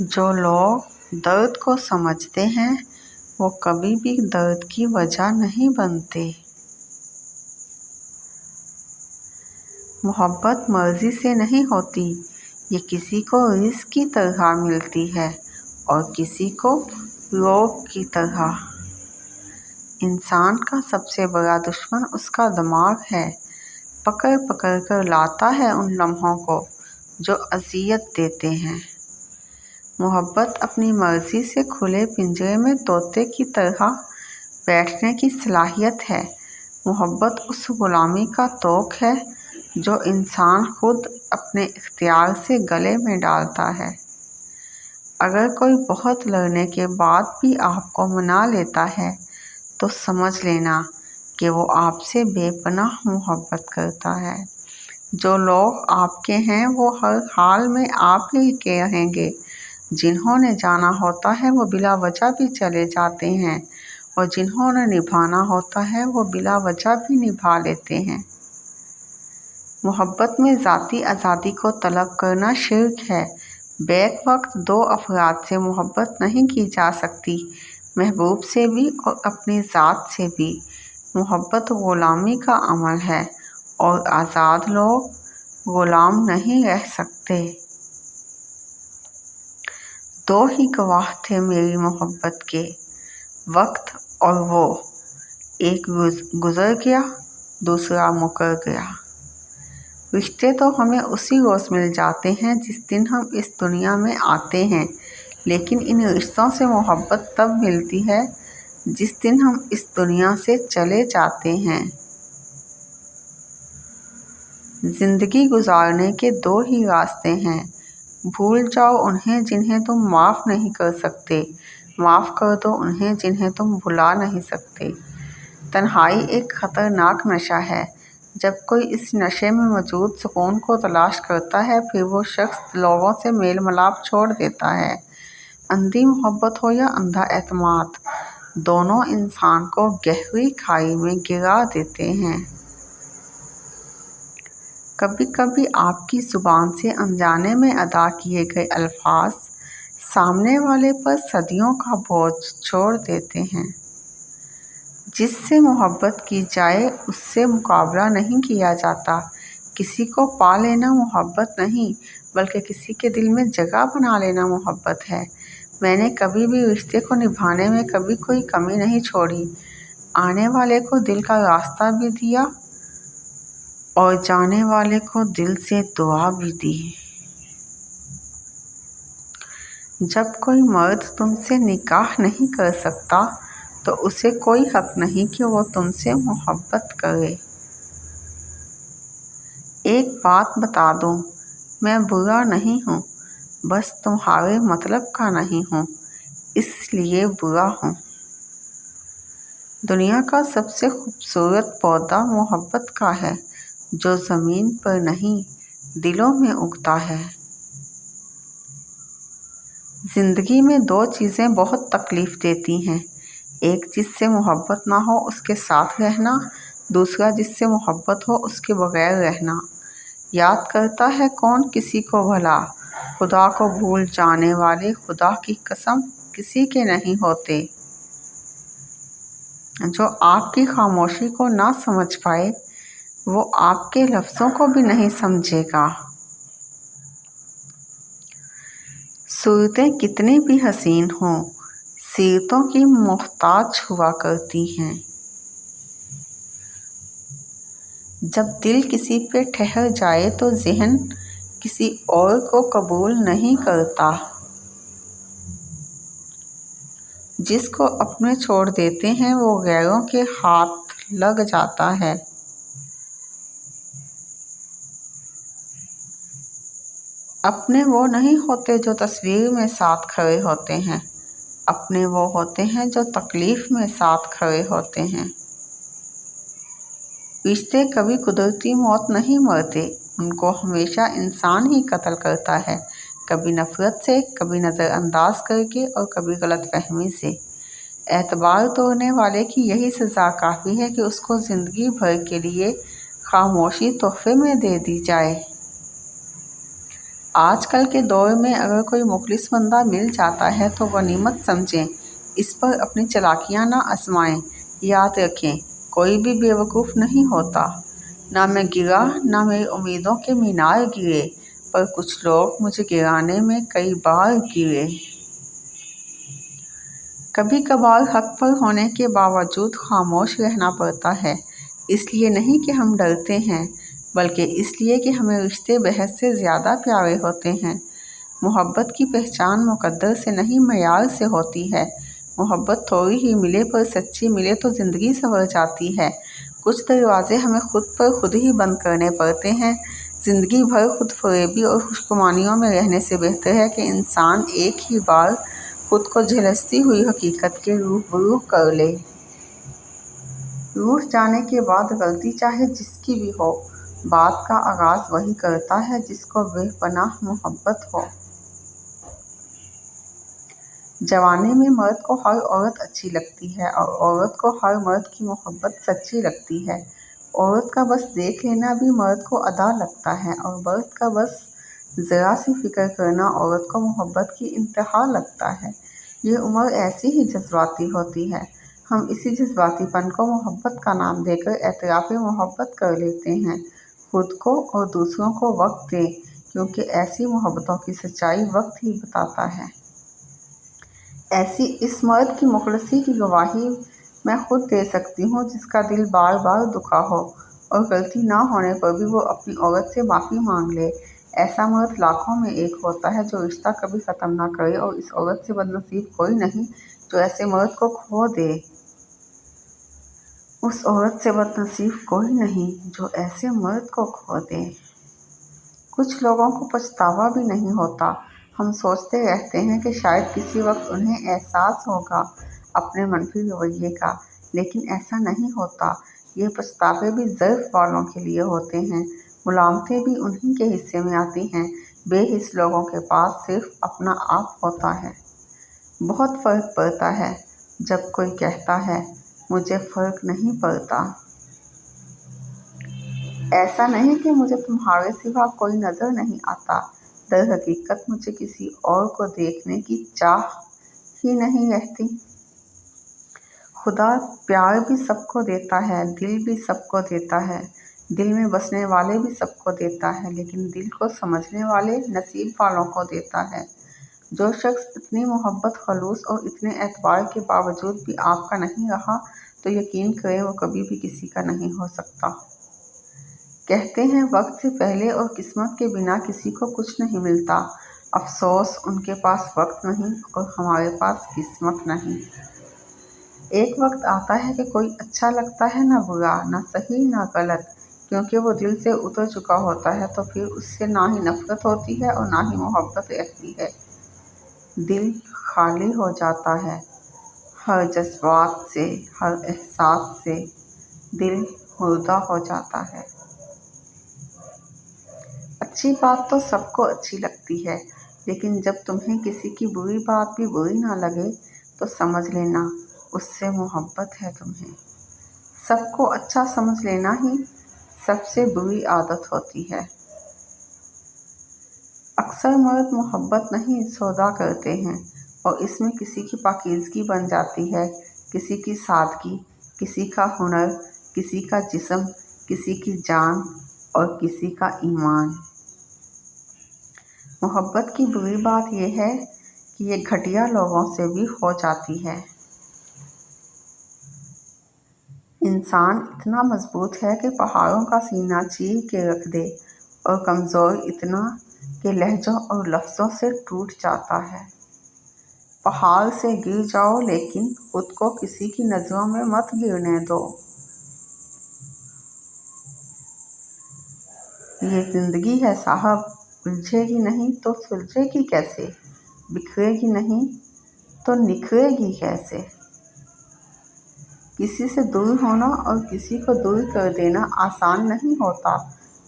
جو لوگ درد کو سمجھتے ہیں وہ کبھی بھی درد کی وجہ نہیں بنتے۔ محبت مرضی سے نہیں ہوتی، یہ کسی کو رزق کی طرح ملتی ہے اور کسی کو روگ کی طرح۔ انسان کا سب سے بڑا دشمن اس کا دماغ ہے، پکڑ پکڑ کر لاتا ہے ان لمحوں کو جو اذیت دیتے ہیں۔ محبت اپنی مرضی سے کھلے پنجرے میں طوطے کی طرح بیٹھنے کی صلاحیت ہے۔ محبت اس غلامی کا طوق ہے جو انسان خود اپنے اختیار سے گلے میں ڈالتا ہے۔ اگر کوئی بہت لڑنے کے بعد بھی آپ کو منا لیتا ہے تو سمجھ لینا کہ وہ آپ سے بے پناہ محبت کرتا ہے۔ جو لوگ آپ کے ہیں وہ ہر حال میں آپ ہی کے رہیں گے۔ جنہوں نے جانا ہوتا ہے وہ بلا وجہ بھی چلے جاتے ہیں اور جنہوں نے نبھانا ہوتا ہے وہ بلا وجہ بھی نبھا لیتے ہیں۔ محبت میں ذاتی آزادی کو طلب کرنا شرک ہے۔ بیک وقت دو افراد سے محبت نہیں کی جا سکتی، محبوب سے بھی اور اپنی ذات سے بھی۔ محبت غلامی کا عمل ہے اور آزاد لوگ غلام نہیں رہ سکتے۔ دو ہی گواہ تھے میری محبت کے، وقت اور وہ، ایک گزر گیا دوسرا مکر گیا۔ رشتے تو ہمیں اسی روز مل جاتے ہیں جس دن ہم اس دنیا میں آتے ہیں، لیکن ان رشتوں سے محبت تب ملتی ہے جس دن ہم اس دنیا سے چلے جاتے ہیں۔ زندگی گزارنے کے دو ہی راستے ہیں، بھول جاؤ انہیں جنہیں تم معاف نہیں کر سکتے، معاف کر دو انہیں جنہیں تم بھلا نہیں سکتے۔ تنہائی ایک خطرناک نشہ ہے۔ جب کوئی اس نشے میں موجود سکون کو تلاش کرتا ہے پھر وہ شخص لوگوں سے میل ملاپ چھوڑ دیتا ہے۔ اندھی محبت ہو یا اندھا اعتماد، دونوں انسان کو گہری کھائی میں گرا دیتے ہیں۔ کبھی کبھی آپ کی زبان سے انجانے میں ادا کیے گئے الفاظ سامنے والے پر صدیوں کا بوجھ چھوڑ دیتے ہیں۔ جس سے محبت کی جائے اس سے مقابلہ نہیں کیا جاتا۔ کسی کو پا لینا محبت نہیں بلکہ کسی کے دل میں جگہ بنا لینا محبت ہے۔ میں نے کبھی بھی رشتے کو نبھانے میں کبھی کوئی کمی نہیں چھوڑی، آنے والے کو دل کا راستہ بھی دیا اور جانے والے کو دل سے دعا بھی دی۔ جب کوئی مرد تم سے نکاح نہیں کر سکتا تو اسے کوئی حق نہیں کہ وہ تم سے محبت کرے۔ ایک بات بتا دوں، میں برا نہیں ہوں، بس تمہارے مطلب کا نہیں ہوں، اس لیے برا ہوں۔ دنیا کا سب سے خوبصورت پودا محبت کا ہے جو زمین پر نہیں دلوں میں اگتا ہے۔ زندگی میں دو چیزیں بہت تکلیف دیتی ہیں، ایک جس سے محبت نہ ہو اس کے ساتھ رہنا، دوسرا جس سے محبت ہو اس کے بغیر رہنا۔ یاد کرتا ہے کون کسی کو بھلا، خدا کو بھول جانے والے خدا کی قسم کسی کے نہیں ہوتے۔ جو آپ کی خاموشی کو نہ سمجھ پائے وہ آپ کے لفظوں کو بھی نہیں سمجھے گا۔ صورتیں کتنی بھی حسین ہوں، سیرتوں کی محتاج ہوا کرتی ہیں۔ جب دل کسی پہ ٹھہر جائے تو ذہن کسی اور کو قبول نہیں کرتا۔ جس کو اپنے چھوڑ دیتے ہیں وہ غیروں کے ہاتھ لگ جاتا ہے۔ اپنے وہ نہیں ہوتے جو تصویر میں ساتھ کھڑے ہوتے ہیں، اپنے وہ ہوتے ہیں جو تکلیف میں ساتھ کھڑے ہوتے ہیں۔ رشتے کبھی قدرتی موت نہیں مرتے، ان کو ہمیشہ انسان ہی قتل کرتا ہے، کبھی نفرت سے، کبھی نظر انداز کر کے اور کبھی غلط فہمی سے۔ اعتبار توڑنے والے کی یہی سزا کافی ہے کہ اس کو زندگی بھر کے لیے خاموشی تحفے میں دے دی جائے۔ آج کل کے دور میں اگر کوئی مخلص بندہ مل جاتا ہے تو غنیمت سمجھیں، اس پر اپنی چالاکیاں نہ آزمائیں۔ یاد رکھیں، کوئی بھی بے وقوف نہیں ہوتا۔ نہ میں گرا، نہ میری امیدوں کے مینار گرے، پر کچھ لوگ مجھے گرانے میں کئی بار گرے۔ کبھی کبھار حق پر ہونے کے باوجود خاموش رہنا پڑتا ہے، اس لیے نہیں کہ ہم ڈرتے ہیں، بلکہ اس لیے کہ ہمیں رشتے بحث سے زیادہ پیارے ہوتے ہیں۔ محبت کی پہچان مقدر سے نہیں، معیار سے ہوتی ہے۔ محبت تھوڑی ہی ملے پر سچی ملے تو زندگی سنور جاتی ہے۔ کچھ دروازے ہمیں خود پر خود ہی بند کرنے پڑتے ہیں۔ زندگی بھر خود فریبی اور خوشگمانیوں میں رہنے سے بہتر ہے کہ انسان ایک ہی بار خود کو جھلستی ہوئی حقیقت کے روبرو کر لے۔ روٹھ جانے کے بعد غلطی چاہے جس کی بھی ہو، بات کا آغاز وہی کرتا ہے جس کو بے پناہ محبت ہو۔ جوانی میں مرد کو ہر عورت اچھی لگتی ہے اور عورت کو ہر مرد کی محبت سچی لگتی ہے۔ عورت کا بس دیکھ لینا بھی مرد کو ادا لگتا ہے اور مرد کا بس ذرا سی فکر کرنا عورت کو محبت کی انتہا لگتا ہے۔ یہ عمر ایسی ہی جذباتی ہوتی ہے۔ ہم اسی جذباتی پن کو محبت کا نام دے کر اعتراف محبت کر لیتے ہیں۔ خود کو اور دوسروں کو وقت دیں، کیونکہ ایسی محبتوں کی سچائی وقت ہی بتاتا ہے۔ ایسی اس مرد کی مخلصی کی گواہی میں خود دے سکتی ہوں جس کا دل بار بار دکھا ہو اور غلطی نہ ہونے پر بھی وہ اپنی عورت سے معافی مانگ لے۔ ایسا مرد لاکھوں میں ایک ہوتا ہے جو رشتہ کبھی ختم نہ کرے، اور اس عورت سے بد نصیب کوئی نہیں جو ایسے مرد کو کھو دے۔ اس عورت سے بد نصیب کوئی نہیں جو ایسے مرد کو کھو دے۔ کچھ لوگوں کو پچھتاوا بھی نہیں ہوتا۔ ہم سوچتے رہتے ہیں کہ شاید کسی وقت انہیں احساس ہوگا اپنے منفی رویے کا، لیکن ایسا نہیں ہوتا۔ یہ پچھتاوے بھی ظرف والوں کے لیے ہوتے ہیں، ملامتیں بھی انہی کے حصے میں آتی ہیں۔ بے حس لوگوں کے پاس صرف اپنا آپ ہوتا ہے۔ بہت فرق پڑتا ہے جب کوئی کہتا ہے، مجھے فرق نہیں پڑتا۔ ایسا نہیں کہ مجھے تمہارے سوا کوئی نظر نہیں آتا، در حقیقت مجھے کسی اور کو دیکھنے کی چاہ ہی نہیں رہتی۔ خدا پیار بھی سب کو دیتا ہے، دل بھی سب کو دیتا ہے، دل میں بسنے والے بھی سب کو دیتا ہے، لیکن دل کو سمجھنے والے نصیب والوں کو دیتا ہے۔ جو شخص اتنی محبت، خلوص اور اتنے اعتبار کے باوجود بھی آپ کا نہیں رہا، تو یقین کریں وہ کبھی بھی کسی کا نہیں ہو سکتا۔ کہتے ہیں وقت سے پہلے اور قسمت کے بنا کسی کو کچھ نہیں ملتا۔ افسوس، ان کے پاس وقت نہیں اور ہمارے پاس قسمت نہیں۔ ایک وقت آتا ہے کہ کوئی اچھا لگتا ہے نہ برا، نہ صحیح نہ غلط، کیونکہ وہ دل سے اتر چکا ہوتا ہے، تو پھر اس سے نہ ہی نفرت ہوتی ہے اور نہ ہی محبت رہتی ہے۔ دل خالی ہو جاتا ہے ہر جذبات سے، ہر احساس سے۔ دل مردہ ہو جاتا ہے۔ اچھی بات تو سب کو اچھی لگتی ہے، لیکن جب تمہیں کسی کی بری بات بھی بری نہ لگے تو سمجھ لینا اس سے محبت ہے تمہیں۔ سب کو اچھا سمجھ لینا ہی سب سے بری عادت ہوتی ہے۔ اکثر مرد محبت نہیں سودا کرتے ہیں، اور اس میں کسی کی پاکیزگی بن جاتی ہے، کسی کی سادگی، کسی کا ہنر، کسی کا جسم، کسی کی جان اور کسی کا ایمان۔ محبت کی بری بات یہ ہے کہ یہ گھٹیا لوگوں سے بھی ہو جاتی ہے۔ انسان اتنا مضبوط ہے کہ پہاڑوں کا سینہ چیر کے رکھ دے، اور کمزور اتنا کہ لہجوں اور لفظوں سے ٹوٹ جاتا ہے۔ پہاڑ سے گر جاؤ لیکن خود کو کسی کی نظروں میں مت گرنے دو۔ یہ زندگی ہے صاحب، الجھے گی نہیں تو سلجھے گی کیسے؟ بکھرے گی نہیں تو نکھرے گی کیسے؟ کسی سے دور ہونا اور کسی کو دور کر دینا آسان نہیں ہوتا۔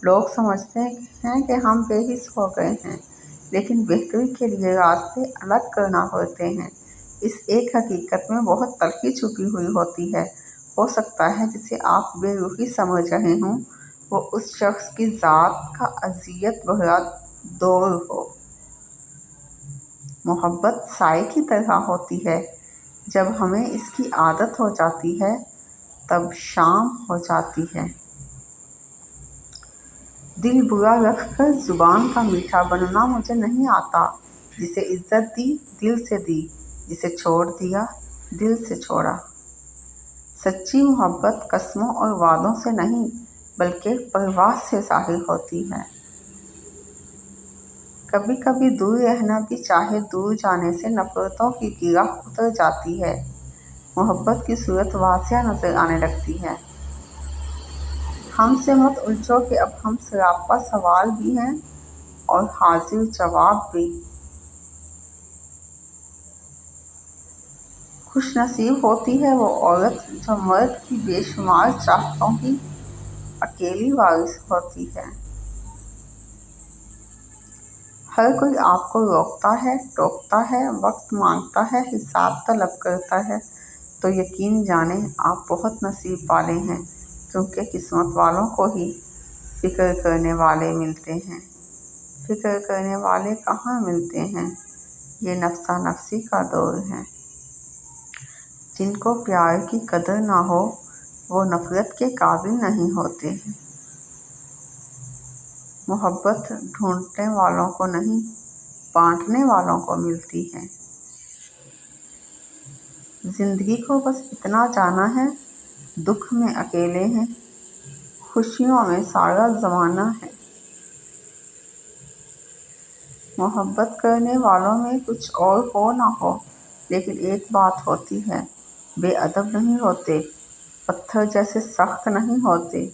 لوگ سمجھتے ہیں کہ ہم بے حس ہو گئے ہیں، لیکن بہتری کے لیے راستے الگ کرنا پڑتے ہیں۔ اس ایک حقیقت میں بہت تلخی چھپی ہوئی ہوتی ہے۔ ہو سکتا ہے جسے آپ بے روحی سمجھ رہے ہوں، وہ اس شخص کی ذات کا اذیت بھرا دور ہو۔ محبت سائے کی طرح ہوتی ہے، جب ہمیں اس کی عادت ہو جاتی ہے تب شام ہو جاتی ہے۔ دل برا رکھ کر زبان کا میٹھا بننا مجھے نہیں آتا۔ جسے عزت دی دل سے دی، جسے چھوڑ دیا دل سے چھوڑا۔ سچی محبت قسموں اور وعدوں سے نہیں بلکہ پرواز سے ظاہر ہوتی ہے۔ کبھی کبھی دور رہنا بھی چاہے دور جانے سے نفرتوں کی گرہ اتر جاتی ہے، محبت کی صورت واضح نظر آنے لگتی ہے۔ ہم سے مت الجھو کہ اب ہم سراپا سوال بھی ہیں اور حاضر جواب بھی۔ خوش نصیب ہوتی ہے وہ عورت جو مرد کی بے شمار چاہتوں کی اکیلی وارث ہوتی ہے۔ ہر کوئی آپ کو روکتا ہے، ٹوکتا ہے، وقت مانگتا ہے، حساب طلب کرتا ہے، تو یقین جانیں آپ بہت نصیب والے ہیں، کیونکہ قسمت والوں کو ہی فکر کرنے والے ملتے ہیں۔ فکر کرنے والے کہاں ملتے ہیں؟ یہ نفسا نفسی کا دور ہے۔ جن کو پیار کی قدر نہ ہو وہ نفرت کے قابل نہیں ہوتے ہیں۔ محبت ڈھونڈنے والوں کو نہیں، بانٹنے والوں کو ملتی ہے۔ زندگی کو بس اتنا جانا ہے، دکھ میں اکیلے ہیں، خوشیوں میں سارا زمانہ ہے۔ محبت کرنے والوں میں کچھ اور ہو نہ ہو، لیکن ایک بات ہوتی ہے، بے ادب نہیں ہوتے، پتھر جیسے سخت نہیں ہوتے،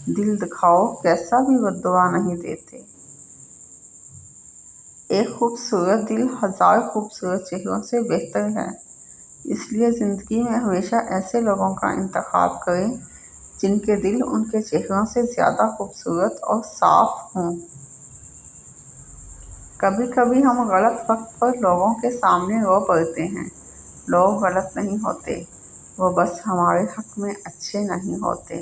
دل دکھاؤ کیسا بھی بددعا نہیں دیتے۔ ایک خوبصورت دل ہزار خوبصورت چہروں سے بہتر ہے، اس لیے زندگی میں ہمیشہ ایسے لوگوں کا انتخاب کریں جن کے دل ان کے چہروں سے زیادہ خوبصورت اور صاف ہوں۔ کبھی کبھی ہم غلط وقت پر لوگوں کے سامنے رو پڑتے ہیں۔ لوگ غلط نہیں ہوتے، وہ بس ہمارے حق میں اچھے نہیں ہوتے۔